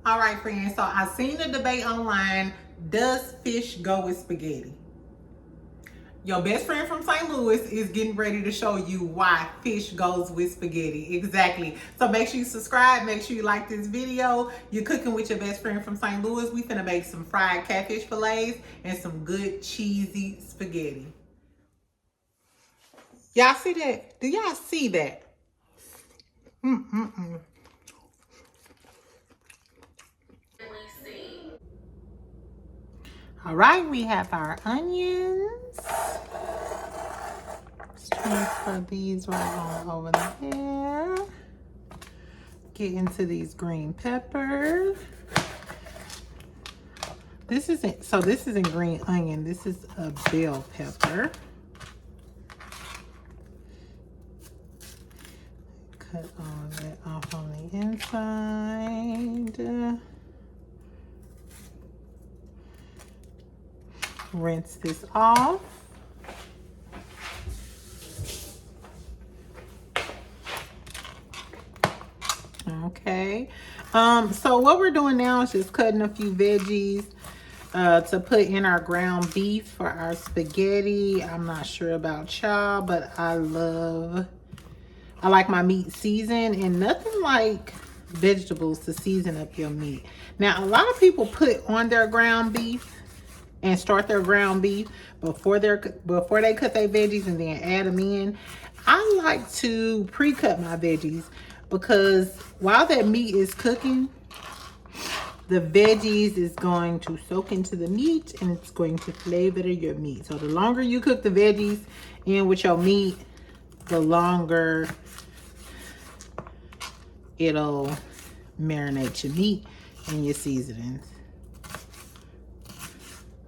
All right, friends. So I seen the debate online. Does fish go with spaghetti? Your best friend from St. Louis is getting ready to show you why fish goes with spaghetti. Exactly. So make sure you subscribe. Make sure you like this video. You're cooking with your best friend from St. Louis. We finna make some fried catfish fillets and some good cheesy spaghetti. Y'all see that? Do y'all see that? Mm-mm-mm. All right, we have our onions. Let's transfer these right on over there. Get into these green peppers. This isn't green onion. This is a bell pepper. Cut all of that off on the inside. Rinse this off. Okay. So what we're doing now is just cutting a few veggies to put in our ground beef for our spaghetti. I'm not sure about y'all, but I like my meat seasoned, and nothing like vegetables to season up your meat. Now, a lot of people put on their ground beef and start their ground beef before they cut their veggies and then add them in. I like to pre-cut my veggies because while that meat is cooking, the veggies is going to soak into the meat and it's going to flavor your meat. So the longer you cook the veggies in with your meat, the longer it'll marinate your meat and your seasonings.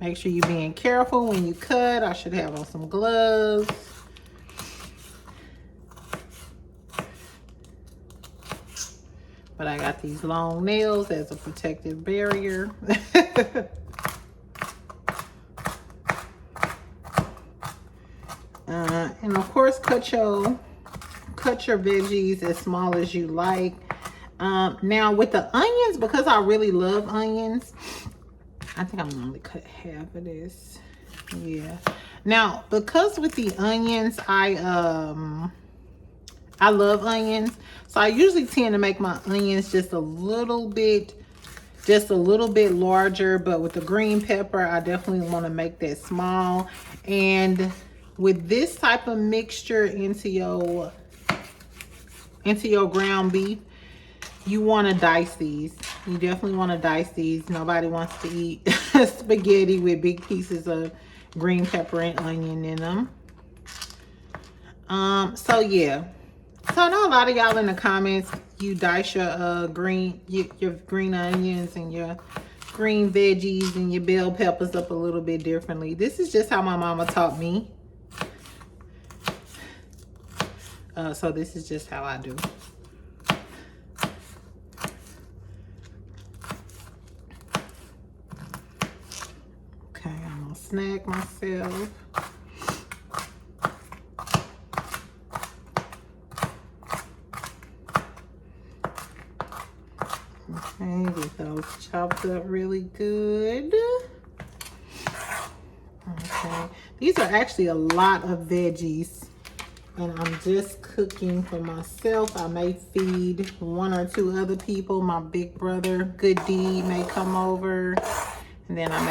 Make sure you're being careful when you cut. I should have on some gloves. But I got these long nails as a protective barrier. And of course, cut your veggies as small as you like. Now with the onions, because I really love onions, I think I'm gonna only cut half of this. Yeah. Now, because with the onions, I love onions, so I usually tend to make my onions just a little bit larger. But with the green pepper, I definitely want to make that small. And with this type of mixture into your ground beef, you want to dice these. You definitely want to dice these. Nobody wants to eat spaghetti with big pieces of green pepper and onion in them. So yeah. So I know a lot of y'all in the comments, you dice your green onions and your green veggies and your bell peppers up a little bit differently. This is just how my mama taught me. So this is just how I do. Okay, I'm gonna snag myself. Okay, get those chopped up really good. Okay, these are actually a lot of veggies, and I'm just cooking for myself. I may feed 1 or 2 other people. My big brother, Good Deed, may come over, and then I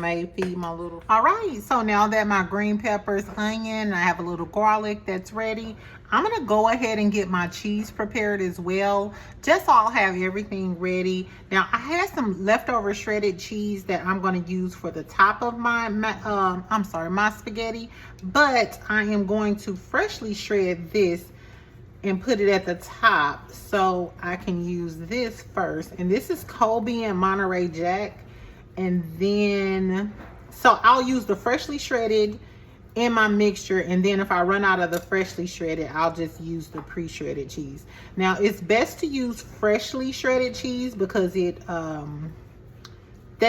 may feed my little. All right, so now that my green peppers, onion, I have a little garlic that's ready, I'm gonna go ahead and get my cheese prepared as well, just so I'll have everything ready. Now, I had some leftover shredded cheese that I'm gonna use for the top of my spaghetti, but I am going to freshly shred this and put it at the top so I can use this first. And this is Colby and Monterey Jack. And then, so I'll use the freshly shredded in my mixture, and then if I run out of the freshly shredded, I'll just use the pre-shredded cheese. Now, it's best to use freshly shredded cheese because that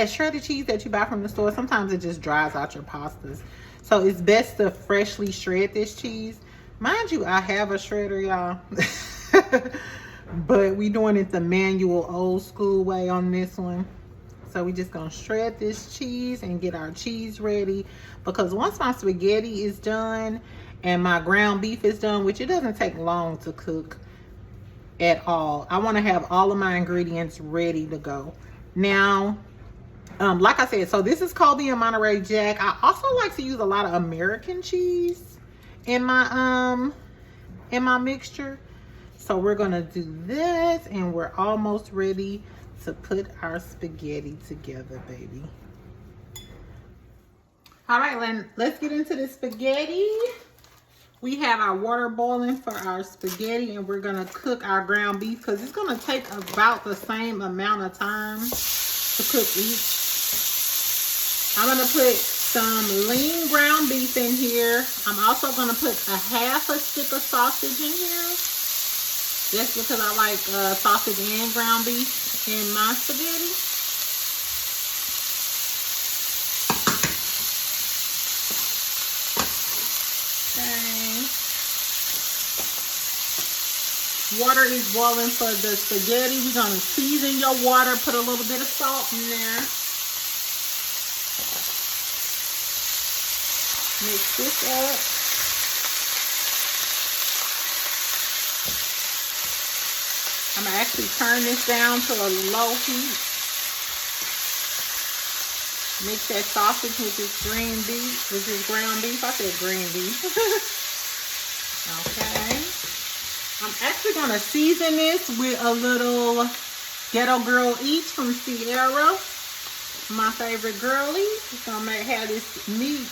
shredded cheese that you buy from the store, sometimes it just dries out your pastas. So it's best to freshly shred this cheese. Mind you, I have a shredder, y'all. but we doing it the manual old school way on this one. So we just gonna shred this cheese and get our cheese ready, because once my spaghetti is done and my ground beef is done, which it doesn't take long to cook at all, I want to have all of my ingredients ready to go. Now, like I said, so this is Colby and Monterey Jack. I also like to use a lot of American cheese in my mixture. So we're gonna do this, and we're almost ready to put our spaghetti together, baby. All right, let's get into the spaghetti. We have our water boiling for our spaghetti, and we're gonna cook our ground beef because it's gonna take about the same amount of time to cook each. I'm gonna put some lean ground beef in here. I'm also gonna put a half a stick of sausage in here, just because I like sausage and ground beef in my spaghetti. Okay. Water is boiling for the spaghetti. We're gonna season your water, put a little bit of salt in there. Mix this up. I'm gonna actually turn this down to a low heat. Mix that sausage with this green beef, with this ground beef. I said green beef. Okay. I'm actually gonna season this with a little Ghetto Girl Eats from Sierra, my favorite girlie. It's gonna have this meat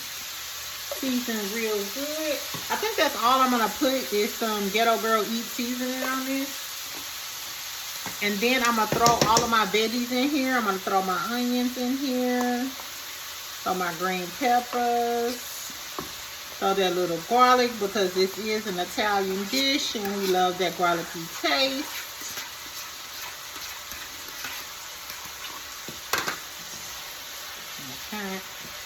seasoned real good. I think that's all I'm gonna put is some Ghetto Girl Eats seasoning on this. And then I'm gonna throw all of my veggies in here. I'm gonna throw my onions in here. Throw my green peppers. Throw that little garlic, because this is an Italian dish and we love that garlicky taste. Okay.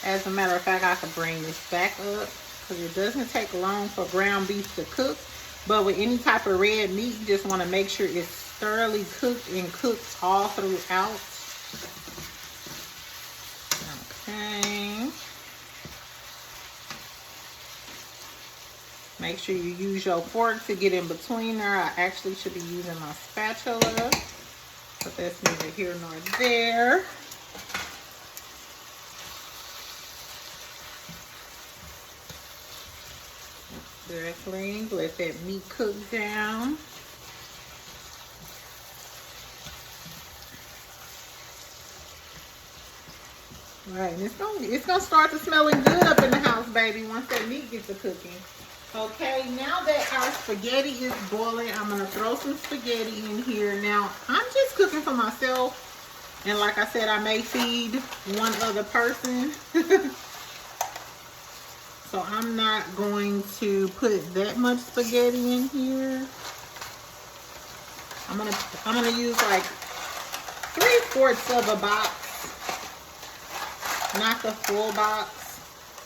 As a matter of fact, I could bring this back up because it doesn't take long for ground beef to cook. But with any type of red meat, you just want to make sure it's thoroughly cooked and cooked all throughout. Okay. Make sure you use your fork to get in between there. I actually should be using my spatula, but that's neither here nor there. Directly, let that meat cook down. All right, and it's gonna start to smelling good up in the house, baby, once that meat gets to cooking. Okay, now that our spaghetti is boiling, I'm gonna throw some spaghetti in here. Now, I'm just cooking for myself, and like I said, I may feed one other person. So I'm not going to put that much spaghetti in here. I'm gonna use like 3/4 of a box, not the full box,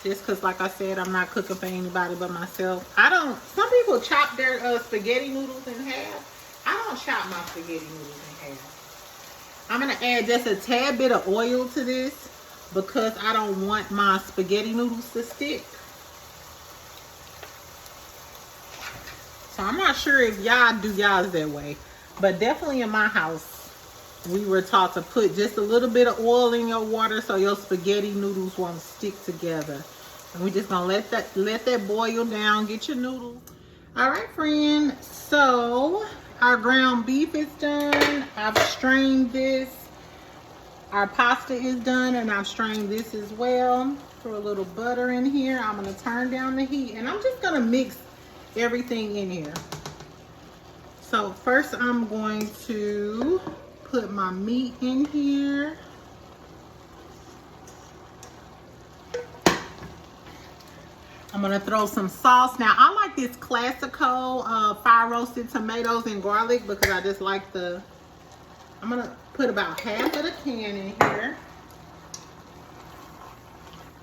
just because, like I said, I'm not cooking for anybody but myself. Some people chop their spaghetti noodles in half. I don't chop my spaghetti noodles in half. I'm gonna add just a tad bit of oil to this because I don't want my spaghetti noodles to stick. So I'm not sure if y'all do y'all's that way, but definitely in my house, we were taught to put just a little bit of oil in your water so your spaghetti noodles won't stick together. And we're just gonna let that boil down, get your noodles. All right, friend, so our ground beef is done. I've strained this. Our pasta is done, and I've strained this as well. Throw a little butter in here. I'm gonna turn down the heat, and I'm just gonna mix everything in here. So first I'm going to put my meat in here. I'm gonna throw some sauce. Now I like this Classico fire roasted tomatoes and garlic because I just like I'm gonna put about half of the can in here.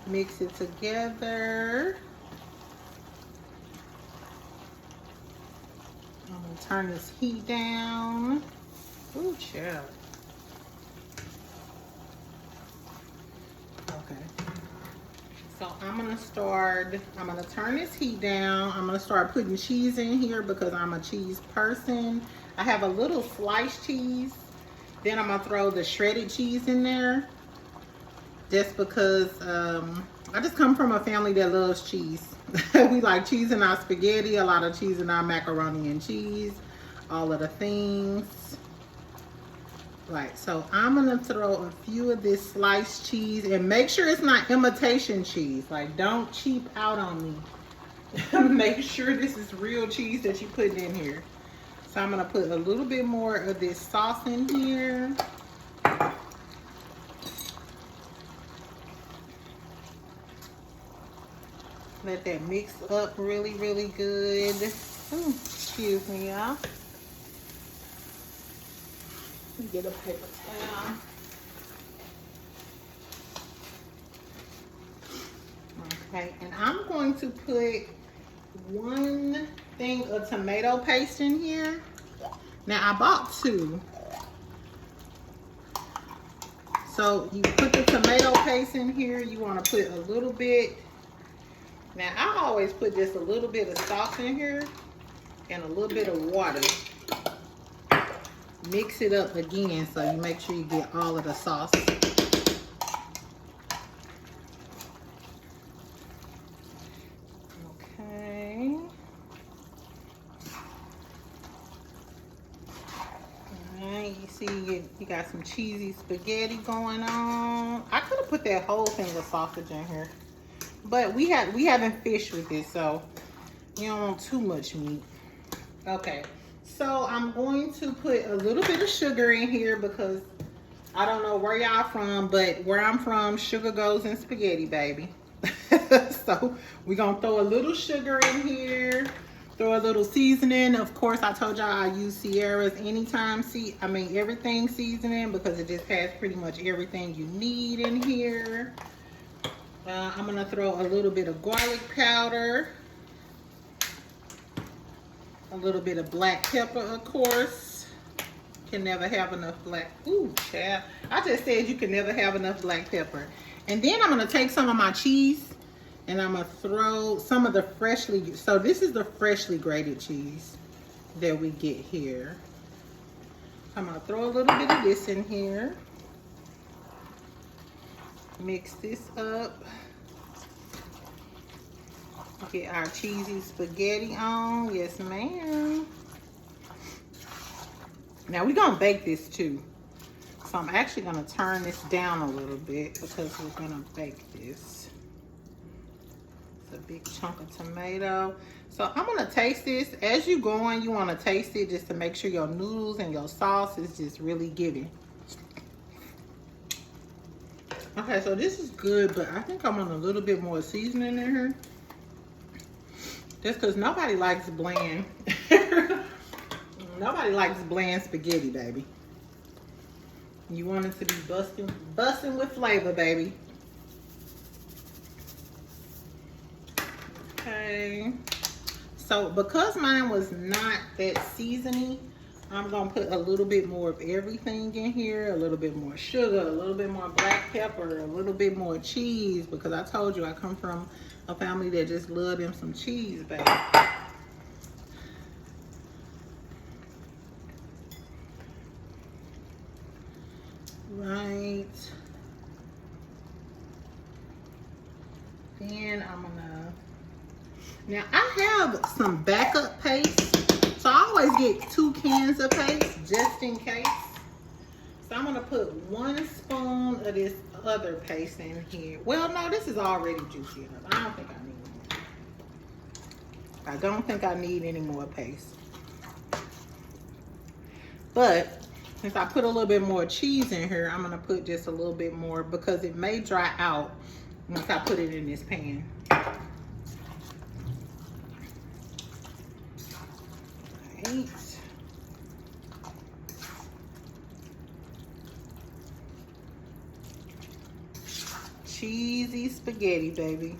Mix it together. I'm gonna turn this heat down. Ooh, chill. Okay. So I'm gonna turn this heat down. I'm gonna start putting cheese in here because I'm a cheese person. I have a little sliced cheese. Then I'm gonna throw the shredded cheese in there. Just because I just come from a family that loves cheese. We like cheese in our spaghetti, a lot of cheese in our macaroni and cheese, all of the things. Right, so I'm gonna throw a few of this sliced cheese and make sure it's not imitation cheese. Like, don't cheap out on me. Make sure this is real cheese that you're putting in here. So I'm gonna put a little bit more of this sauce in here. Let that mix up really, really good. Ooh, excuse me, y'all. Get a paper towel. Okay, and I'm going to put 1 thing of tomato paste in here. Now I bought 2. So you put the tomato paste in here. You want to put a little bit. Now I always put just a little bit of sauce in here and a little bit of water. Mix it up again so you make sure you get all of the sauce. Okay. Alright, you see you got some cheesy spaghetti going on. I could have put that whole thing of sausage in here. But we haven't fished with this, so you don't want too much meat. Okay. So I'm going to put a little bit of sugar in here because I don't know where y'all from, but where I'm from, sugar goes in spaghetti, baby. So we're gonna throw a little sugar in here, throw a little seasoning. Of course, I told y'all I use Sierra's anytime everything seasoning because it just has pretty much everything you need in here. I'm gonna throw a little bit of garlic powder. A little bit of black pepper, of course. Can never have enough black. Ooh, child. I just said you can never have enough black pepper. And then I'm gonna take some of my cheese and I'm gonna throw some of the so this is the freshly grated cheese that we get here. I'm gonna throw a little bit of this in here. Mix this up. Get our cheesy spaghetti on. Yes, ma'am. Now we're gonna bake this too. So I'm actually gonna turn this down a little bit because we're gonna bake this. It's a big chunk of tomato. So I'm gonna taste this. As you going, you wanna taste it just to make sure your noodles and your sauce is just really giving. Okay, so this is good, but I think I want a little bit more seasoning in here. Just because nobody likes bland. Nobody likes bland spaghetti, baby. You want it to be busting with flavor, baby. Okay. So because mine was not that seasony, I'm gonna put a little bit more of everything in here. A little bit more sugar, a little bit more black pepper, a little bit more cheese, because I told you I come from a family that just love them some cheese, baby. Right. Then I'm gonna, now I have some backup paste. So I always get 2 cans of paste just in case. So I'm gonna put 1 spoon of this other paste in here. Well, no, this is already juicy enough. I don't think I need more. I don't think I need any more paste. But since I put a little bit more cheese in here, I'm gonna put just a little bit more because it may dry out once I put it in this pan. Right. Cheesy spaghetti, baby.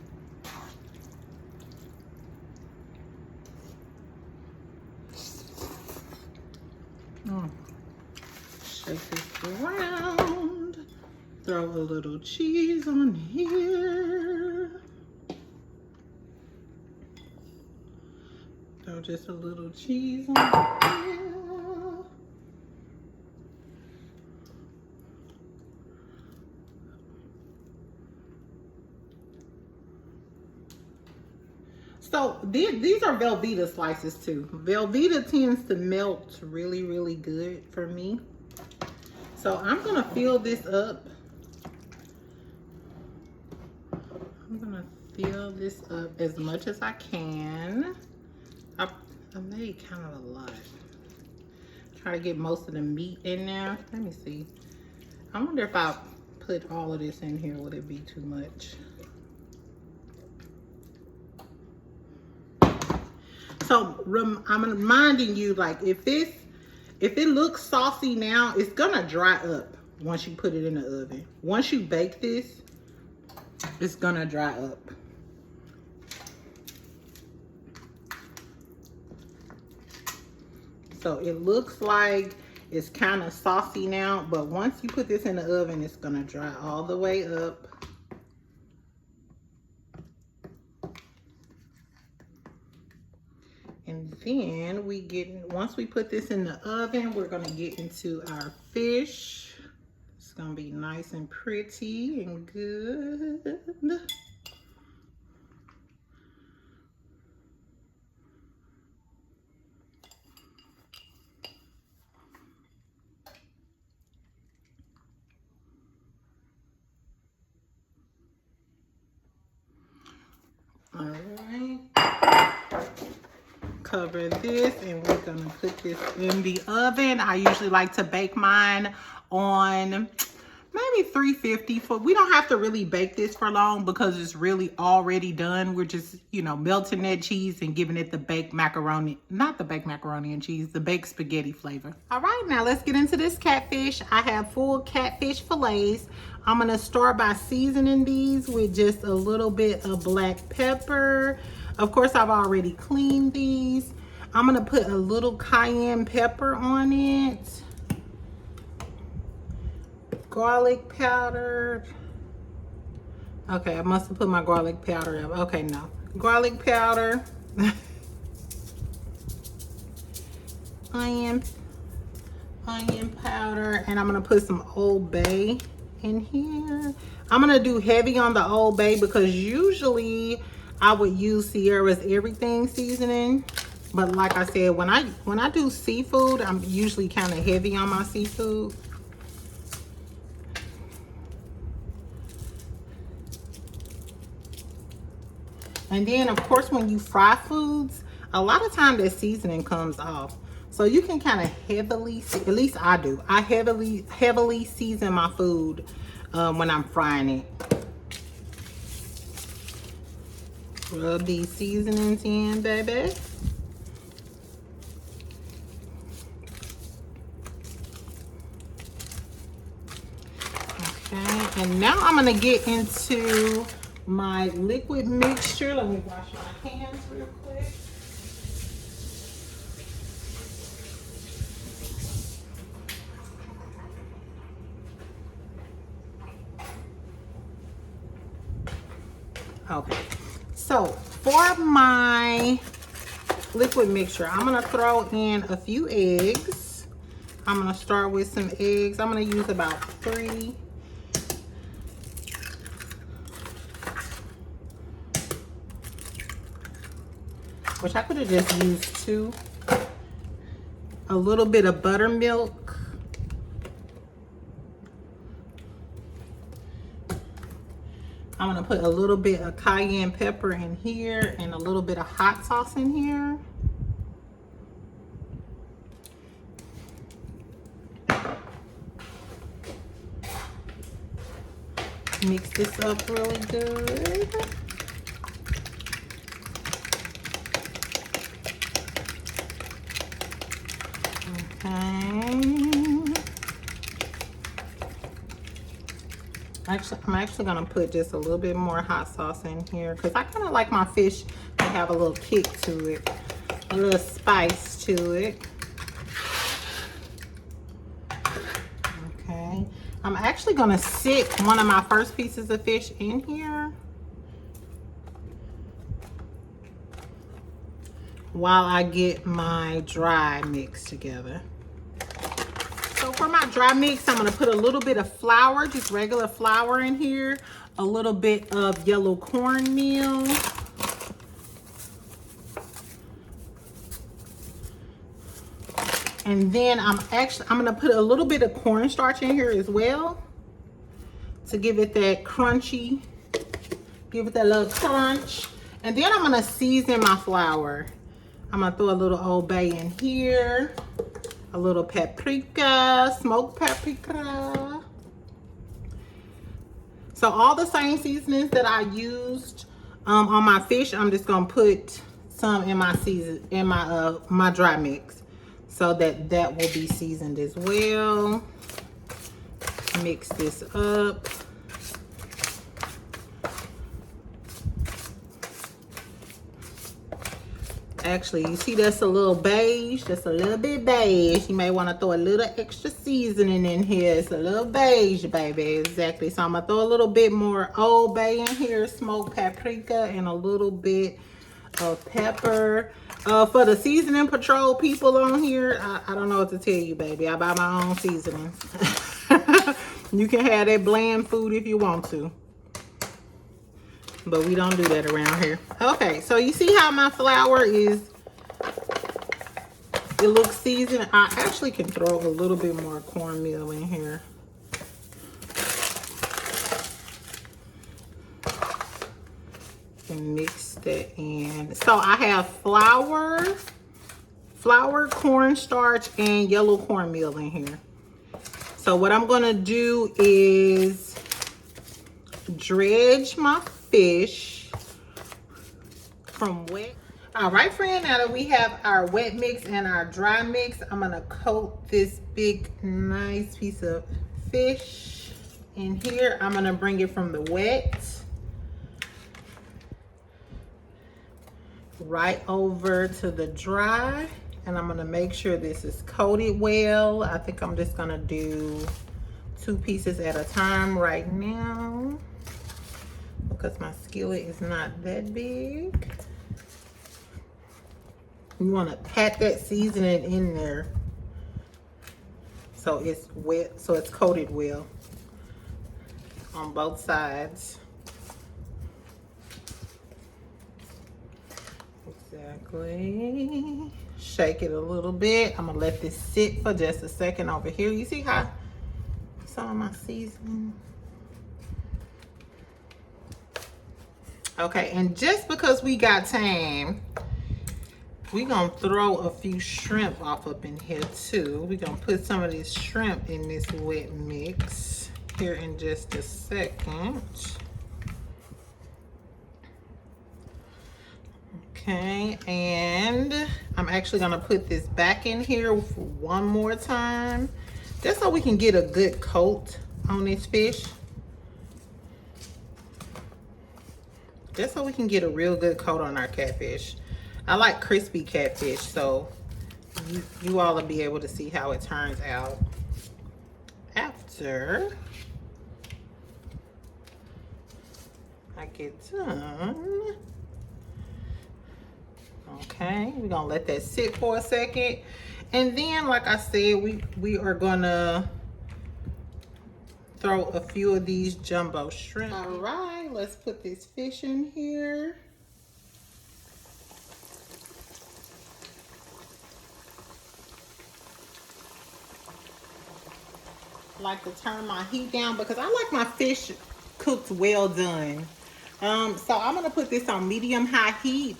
around. Throw a little cheese on here. Throw just a little cheese on here. So these are Velveeta slices too. Velveeta tends to melt really, really good for me. So I'm gonna fill this up. I'm gonna fill this up as much as I can. I made kind of a lot. Try to get most of the meat in there. Let me see. I wonder if I put all of this in here, would it be too much? So I'm reminding you, like, if it looks saucy now, it's gonna dry up once you put it in the oven. Once you bake this, it's gonna dry up. So it looks like it's kind of saucy now, but once you put this in the oven, it's gonna dry all the way up. And then once we put this in the oven, we're gonna get into our fish. It's gonna be nice and pretty and good. All right. Cover this and we're gonna put this in the oven. I usually like to bake mine on maybe 350. We don't have to really bake this for long because it's really already done. We're just, you know, melting that cheese and giving it the baked macaroni, not the baked macaroni and cheese, the baked spaghetti flavor. All right, now let's get into this catfish. I have full catfish fillets. I'm gonna start by seasoning these with just a little bit of black pepper. Of course, I've already cleaned these. I'm gonna put a little cayenne pepper on it. Garlic powder. Okay, I must have put my garlic powder up. Okay, no. Garlic powder. onion powder. And I'm gonna put some Old Bay in here. I'm gonna do heavy on the Old Bay because usually I would use Sierra's Everything seasoning. But like I said, when I do seafood, I'm usually kind of heavy on my seafood. And then, of course, when you fry foods, a lot of time that seasoning comes off. So you can kind of heavily, at least I do, I heavily season my food when I'm frying it. Rub these seasonings in, baby. Okay, and now I'm gonna get into my liquid mixture. Let me wash my hands real quick. Okay, so for my liquid mixture, I'm gonna throw in a few eggs. I'm gonna start with some eggs. I'm gonna use about 3. Which I could have just used 2. A little bit of buttermilk. I'm gonna put a little bit of cayenne pepper in here and a little bit of hot sauce in here. Mix this up really good. I'm actually gonna put just a little bit more hot sauce in here because I kind of like my fish to have a little kick to it, a little spice to it. Okay, I'm actually gonna sit one of my first pieces of fish in here while I get my dry mix together. So for my dry mix, I'm gonna put a little bit of flour, just regular flour in here, a little bit of yellow cornmeal, and then I'm gonna put a little bit of cornstarch in here as well to give it that crunchy, give it that little crunch. And then I'm gonna season my flour. I'm gonna throw a little Old Bay in here, a little paprika, smoked paprika. So all the same seasonings that I used on my fish, I'm just gonna put some in my my dry mix, so that will be seasoned as well. Mix this up. Actually, you see that's a little beige, just a little bit beige. You may want to throw a little extra seasoning in here. It's a little beige, baby, exactly. So I'm gonna throw a little bit more Old Bay in here, smoked paprika, and a little bit of pepper. For the seasoning patrol people on here, I don't know what to tell you, baby. I buy my own seasonings. You can have that bland food if you want to, but we don't do that around here. Okay, so you see how my flour is, it looks seasoned. I actually can throw a little bit more cornmeal in here. And mix that in. So I have flour, cornstarch, and yellow cornmeal in here. So what I'm gonna do is dredge my fish from wet. All right, friend, now that we have our wet mix and our dry mix, I'm gonna coat this big, nice piece of fish in here. I'm gonna bring it from the wet right over to the dry, and I'm gonna make sure this is coated well. I think I'm just gonna do 2 pieces at a time right now because my skillet is not that big. You want to pat that seasoning in there so it's wet, so it's coated well on both sides. Exactly. Shake it a little bit. I'm gonna let this sit for just a second over here. You see how some of my seasoning. Okay, and just because we got time, we're gonna throw a few shrimp off up in here too. We're gonna put some of this shrimp in this wet mix here in just a second. Okay, and I'm actually gonna put this back in here one more time, just so we can get a good coat on this fish. Just so we can get a real good coat on our catfish. I like crispy catfish, so you all will be able to see how it turns out after I get done. Okay, we're gonna let that sit for a second, and then, like I said, we are gonna throw a few of these jumbo shrimp. All right, let's put this fish in here. I like to turn my heat down because I like my fish cooked well done. So I'm gonna put this on medium-high heat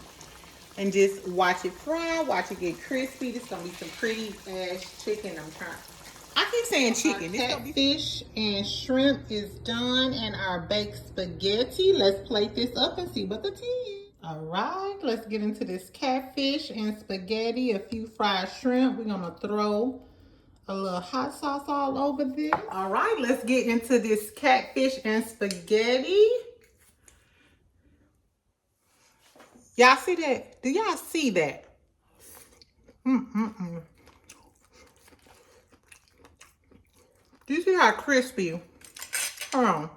and just watch it fry, watch it get crispy. This is gonna be some pretty ass chicken. I keep saying chicken. This catfish and shrimp is done, and our baked spaghetti. Let's plate this up and see what the tea is. All right, let's get into this catfish and spaghetti, a few fried shrimp. We're gonna throw a little hot sauce all over this. All right, let's get into this catfish and spaghetti. Y'all see that? Do y'all see that? Do you see how crispy? Hold on.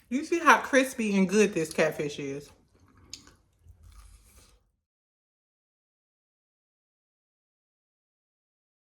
You see how crispy and good this catfish is?